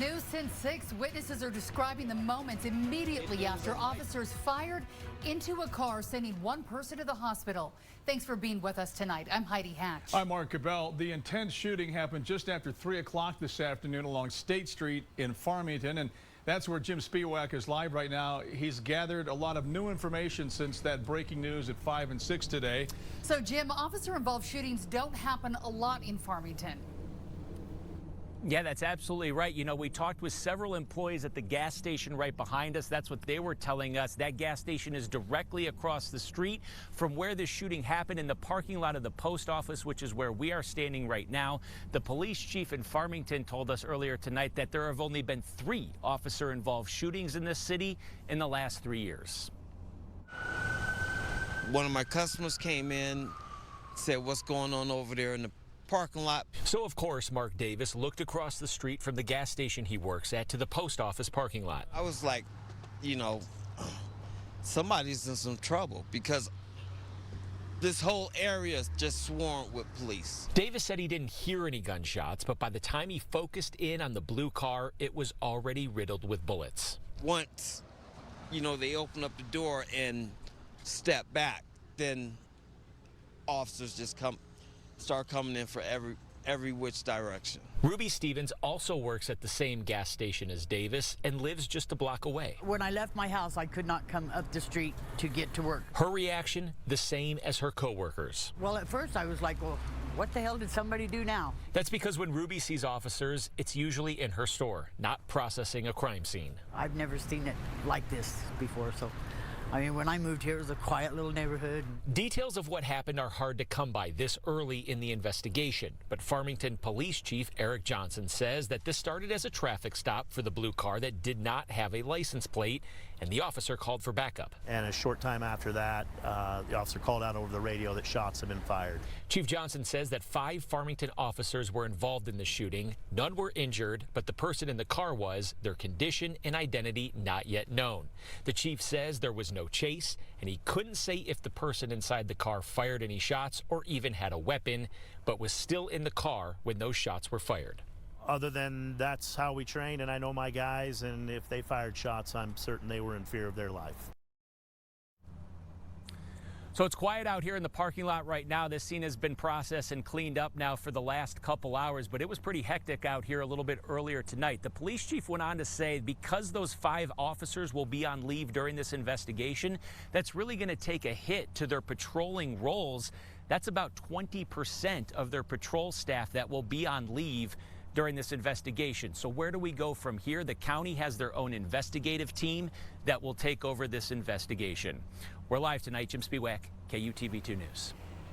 News since 6, witnesses are describing the moments immediately after officers fired into a car, sending one person to the hospital. Thanks for being with us tonight. I'm Heidi Hatch. I'm Mark Cabell. The intense shooting happened just after 3 o'clock this afternoon along State Street in Farmington, and that's where Jim Spiewak is live right now. He's gathered a lot of new information since that breaking news at 5 and 6 today. So, Jim, officer-involved shootings don't happen a lot in Farmington. Yeah, that's absolutely right. You know, we talked with several employees at the gas station right behind us. That's what they were telling us. That gas station is directly across the street from where this shooting happened, in the parking lot of the post office, which is where we are standing right now. The police chief in Farmington told us earlier tonight that there have only been 3 officer-involved shootings in this city in the last 3 years. One of my customers came in, said, "What's going on over there in the parking lot?" So, of course, Mark Davis looked across the street from the gas station he works at to the post office parking lot. I was like, you know, somebody's in some trouble because this whole area is just swarmed with police. Davis said he didn't hear any gunshots, but by the time he focused in on the blue car, it was already riddled with bullets. Once, you know, they open up the door and step back, then officers just start coming in for every which direction. Ruby Stevens also works at the same gas station as Davis and lives just a block away. When I left my house, I could not come up the street to get to work. Her reaction, the same as her coworkers. Well, at first I was like, well, what the hell did somebody do now? That's because when Ruby sees officers, it's usually in her store, not processing a crime scene. I've never seen it like this before, so I mean, when I moved here, it was a quiet little neighborhood. Details of what happened are hard to come by this early in the investigation, but Farmington Police Chief Eric Johnson says that this started as a traffic stop for the blue car that did not have a license plate, and the officer called for backup. And a short time after that, the officer called out over the radio that shots had been fired. Chief Johnson says that 5 Farmington officers were involved in the shooting. None were injured, but the person in the car was, their condition and identity not yet known. The chief says there was no chase, and he couldn't say if the person inside the car fired any shots or even had a weapon, but was still in the car when those shots were fired. Other than that's how we train, and I know my guys, and if they fired shots, I'm certain they were in fear of their life. So it's quiet out here in the parking lot right now. This scene has been processed and cleaned up now for the last couple hours, but it was pretty hectic out here a little bit earlier tonight. The police chief went on to say because those 5 officers will be on leave during this investigation, that's really going to take a hit to their patrolling roles. That's about 20% of their patrol staff that will be on leave during this investigation. So where do we go from here? The county has their own investigative team that will take over this investigation. We're live tonight. Jim Spiewak, KUTV 2 News.